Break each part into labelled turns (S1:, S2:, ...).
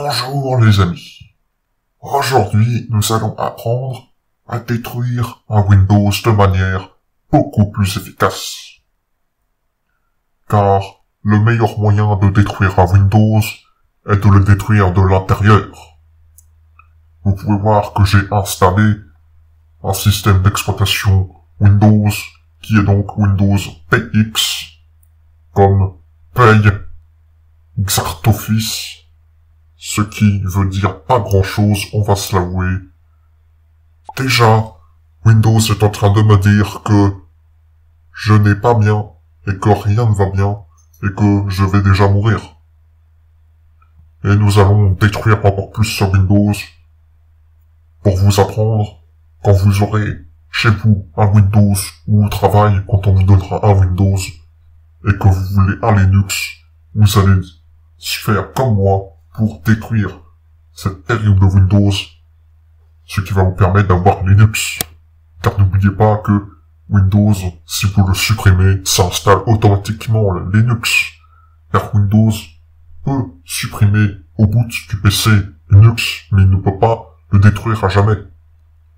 S1: Bonjour les amis. Aujourd'hui, nous allons apprendre à détruire un Windows de manière beaucoup plus efficace. Car le meilleur moyen de détruire un Windows est de le détruire de l'intérieur. Vous pouvez voir que j'ai installé un système d'exploitation Windows qui est donc Windows PX, comme Paye, Xartoffice, ce qui veut dire pas grand chose, on va se l'avouer. Déjà, Windows est en train de me dire que je n'ai pas bien, et que rien ne va bien, et que je vais déjà mourir. Et nous allons détruire encore plus ce Windows, pour vous apprendre, quand vous aurez chez vous un Windows ou au travail, quand on vous donnera un Windows, et que vous voulez un Linux, vous allez faire comme moi pour détruire cette terrible Windows, ce qui va vous permettre d'avoir Linux. Car n'oubliez pas que Windows, si vous le supprimez, ça installe automatiquement le Linux. Car Windows peut supprimer au bout du PC Linux, mais il ne peut pas le détruire à jamais.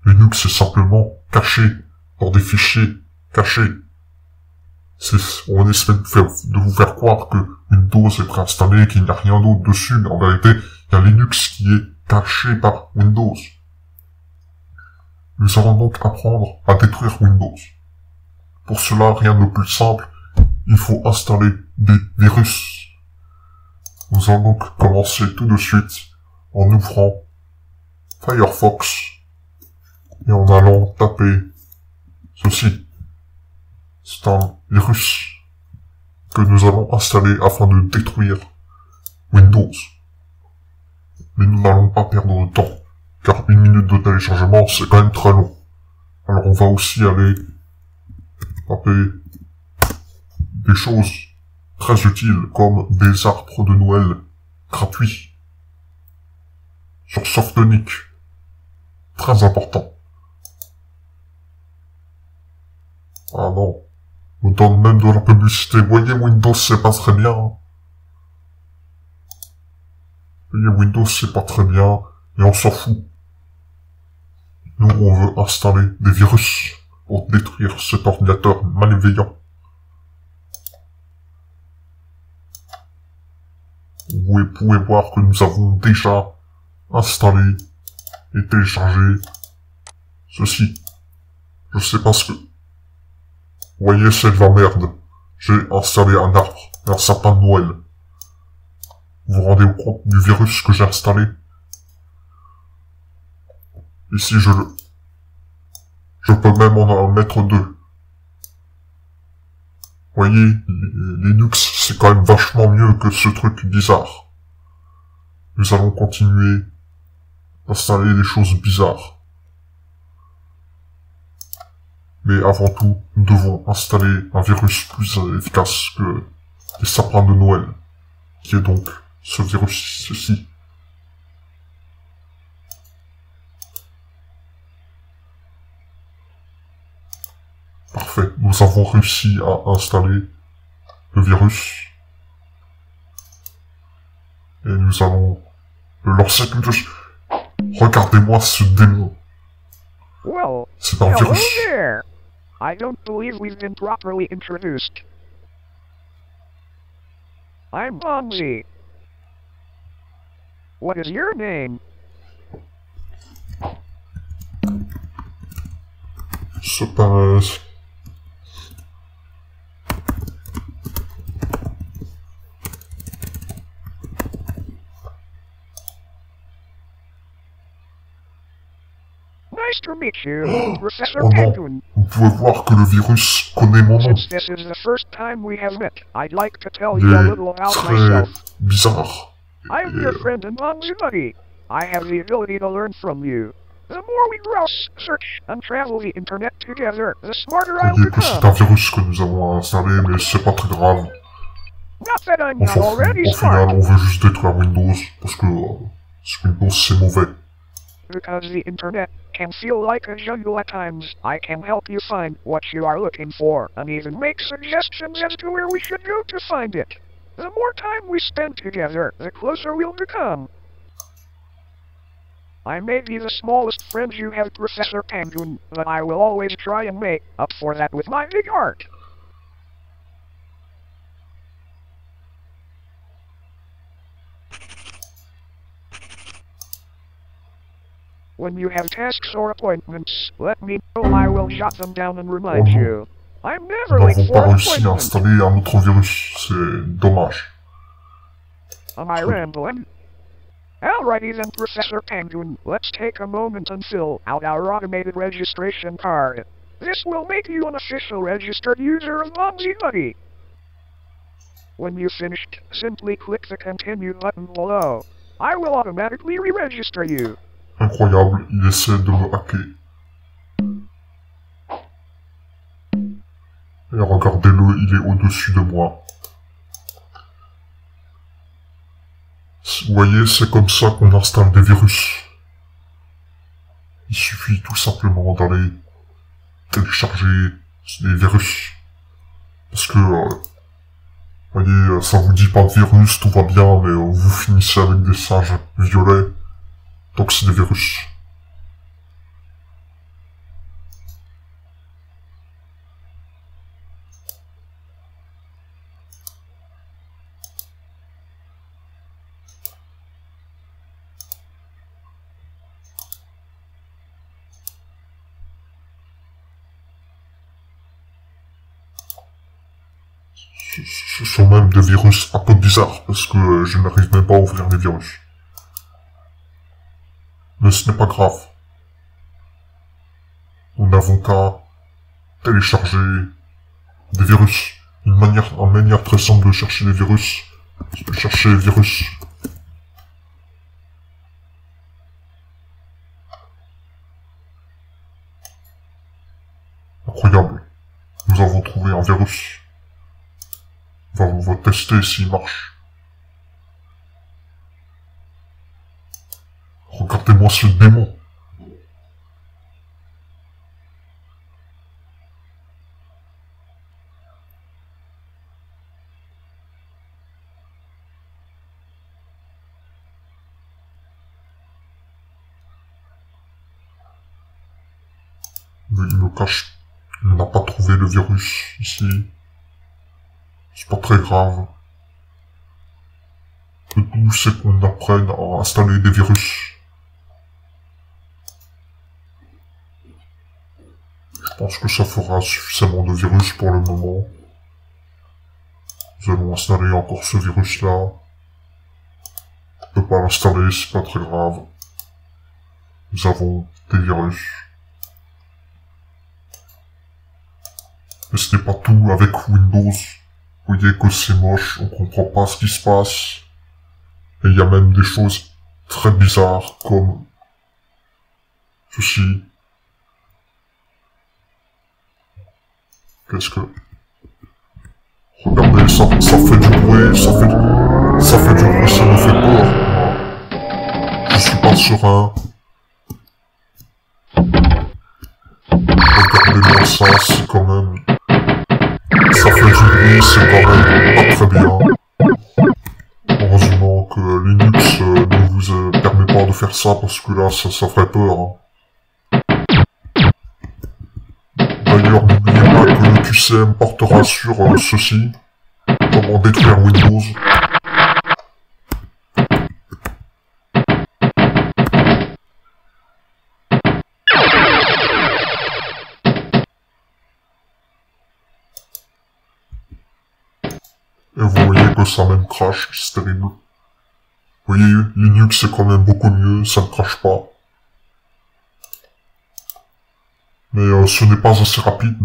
S1: Linux est simplement caché dans des fichiers cachés. On essaie de vous faire croire que Windows est préinstallé, qu'il n'y a rien d'autre dessus, mais en vérité, il y a Linux qui est caché par Windows. Nous allons donc apprendre à détruire Windows. Pour cela, rien de plus simple, il faut installer des virus. Nous allons donc commencer tout de suite en ouvrant Firefox et en allant taper ceci. C'est un virus que nous allons installer afin de détruire Windows. Mais nous n'allons pas perdre de temps, car 1 minute de téléchargement, c'est quand même très long. Alors on va aussi aller taper des choses très utiles, comme des arbres de Noël gratuits sur Softonic. Très important. Ah non. On donne même de la publicité. Voyez, Windows, c'est pas très bien. Voyez, Windows, c'est pas très bien. Et on s'en fout. Nous, on veut installer des virus pour détruire cet ordinateur malveillant. Vous pouvez voir que nous avons déjà installé et téléchargé ceci. Je sais pas ce que... Vous voyez, c'est de la merde. J'ai installé un arbre et un sapin de Noël. Vous vous rendez compte du virus que j'ai installé? Ici, je peux même en mettre 2. Vous voyez, Linux, c'est quand même vachement mieux que ce truc bizarre. Nous allons continuer d'installer des choses bizarres. Mais avant tout, nous devons installer un virus plus efficace que les sapins de Noël, qui est donc ce virus-ci. Parfait, nous avons réussi à installer le virus. Et nous allons le lancer tout de suite. Regardez-moi ce démon. C'est un virus.
S2: I don't believe we've been properly introduced. I'm Bonzi. What is your name?
S1: C'est pas...
S2: Nice to meet you, Professor
S1: Oh non,
S2: Penguin.
S1: vous pouvez voir que le virus connaît mon nom.
S2: Since this is the first time we have met, I'd like to tell
S1: Il
S2: you a
S1: est
S2: little about
S1: très
S2: myself.
S1: bizarre.
S2: I'm your friend and Bonzi buddy. I have the ability to learn from you. The more we browse, search, and travel the internet together, the smarter I'll
S1: Vous voyez que c'est
S2: become.
S1: un virus que nous avons installé, mais c'est pas très grave.
S2: Not that I'm
S1: On
S2: not
S1: s'en fout.
S2: already
S1: Au final,
S2: smart.
S1: on veut juste détruire Windows, parce que Windows c'est mauvais.
S2: Because the internet can feel like a jungle at times, I can help you find what you are looking for, and even make suggestions as to where we should go to find it. The more time we spend together, the closer we'll become. I may be the smallest friend you have, Professor Penguin, but I will always try and make up for that with my big heart. When you have tasks or appointments, let me know. I will jot them down and remind you. I'm never
S1: Nous
S2: late
S1: n'avons
S2: for
S1: pas
S2: an
S1: réussi à
S2: appointment.
S1: installer un autre virus. C'est dommage.
S2: Am I rambling? Alrighty then, Professor Penguin, let's take a moment and fill out our automated registration card. This will make you an official registered user of Mumsy Buddy. When you've finished, simply click the continue button below. I will automatically re-register you.
S1: Incroyable, il essaie de me hacker. Et regardez-le, il est au-dessus de moi. Vous voyez, c'est comme ça qu'on installe des virus. Il suffit tout simplement d'aller télécharger des virus. Parce que, vous voyez, ça vous dit pas de virus, tout va bien, mais vous finissez avec des singes violets. Donc c'est des virus. Ce sont même des virus un peu bizarres, parce que je n'arrive même pas à ouvrir les virus. Mais ce n'est pas grave. Nous n'avons qu'à télécharger des virus. Une manière très simple de chercher les virus, c'est de chercher les virus. Incroyable. Nous avons trouvé un virus. On va tester s'il marche. Regardez-moi ce démon. Il me cache. Il n'a pas trouvé le virus ici. C'est pas très grave. Le tout, c'est qu'on apprenne à installer des virus. Je pense que ça fera suffisamment de virus pour le moment. Nous allons installer encore ce virus-là. On peut pas l'installer, c'est pas très grave. Nous avons des virus. Mais ce n'est pas tout avec Windows. Vous voyez que c'est moche, on comprend pas ce qui se passe. Et il y a même des choses très bizarres comme ceci. Qu'est-ce que... Regardez, ça fait du bruit, ça fait du bruit, ça me fait peur. Je suis pas serein. Regardez-moi ça, c'est quand même... Ça fait du bruit, c'est quand même pas très bien. Heureusement que Linux ne vous permet pas de faire ça, parce que là, ça ferait peur. Hein. D'ailleurs, n'oubliez pas que le QCM portera sur ceci. Comment détruire Windows. Et vous voyez que ça même crash, c'est terrible. Vous voyez, Linux c'est quand même beaucoup mieux, ça ne crache pas. Mais ce n'est pas assez rapide,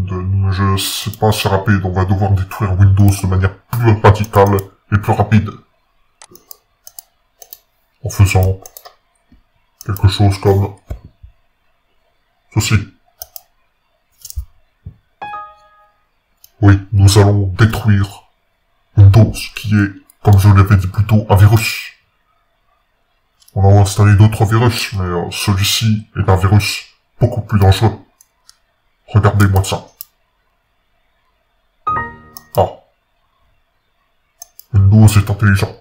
S1: c'est pas assez rapide, on va devoir détruire Windows de manière plus radicale et plus rapide. En faisant quelque chose comme ceci. Oui, nous allons détruire Windows, qui est, comme je l'avais dit plus tôt, un virus. On a installé d'autres virus, mais celui-ci est un virus beaucoup plus dangereux. Regardez-moi ça. Ah. Windows est intelligent.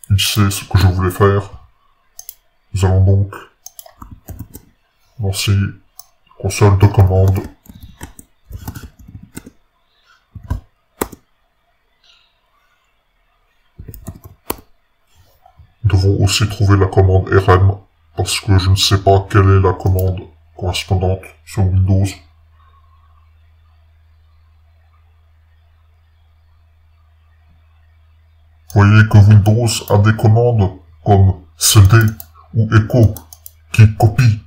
S1: Il sait ce que je voulais faire. Nous allons donc Lancer console de commande. Nous devons aussi trouver la commande RM, parce que je ne sais pas quelle est la commande correspondante sur Windows. Vous voyez que Windows a des commandes comme cd ou echo qui copient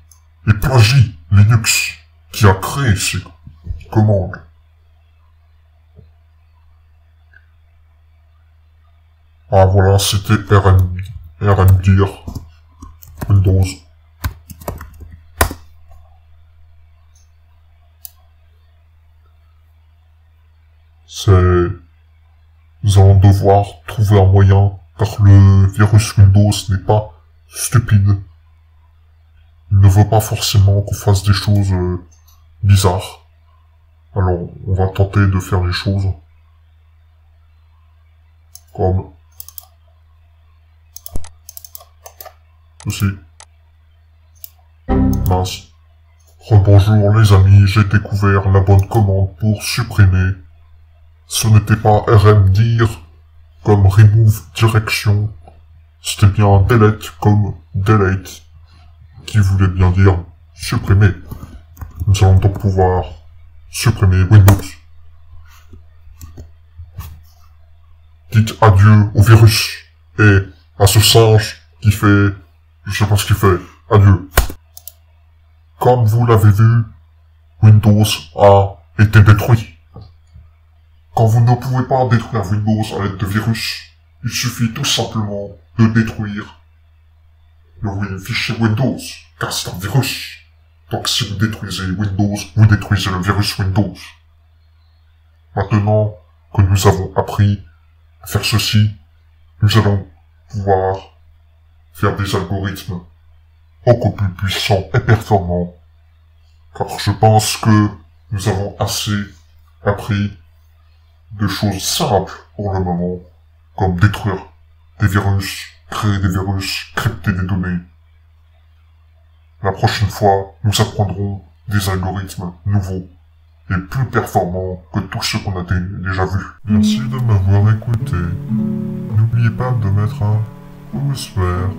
S1: et plagient Linux qui a créé ces commandes. Ah voilà, c'était rmdir Windows. Nous allons devoir trouver un moyen, car le virus Windows n'est pas stupide. Il ne veut pas forcément qu'on fasse des choses bizarres. Alors, on va tenter de faire les choses comme ceci. Mince. Rebonjour les amis, j'ai découvert la bonne commande pour supprimer. Ce n'était pas rmdir comme remove direction, c'était bien delete comme delete, qui voulait bien dire supprimer. Nous allons donc pouvoir supprimer Windows. Dites adieu au virus et à ce singe qui fait, je sais pas ce qu'il fait, adieu. Comme vous l'avez vu, Windows a été détruit. Quand vous ne pouvez pas détruire Windows à l'aide de virus, il suffit tout simplement de détruire le fichier Windows, car c'est un virus. Donc si vous détruisez Windows, vous détruisez le virus Windows. Maintenant que nous avons appris à faire ceci, nous allons pouvoir faire des algorithmes beaucoup plus puissants et performants, car je pense que nous avons assez appris de choses simples pour le moment, comme détruire des virus, créer des virus, crypter des données. La prochaine fois, nous apprendrons des algorithmes nouveaux et plus performants que tous ceux qu'on a déjà vus. Merci de m'avoir écouté. N'oubliez pas de mettre un pouce vert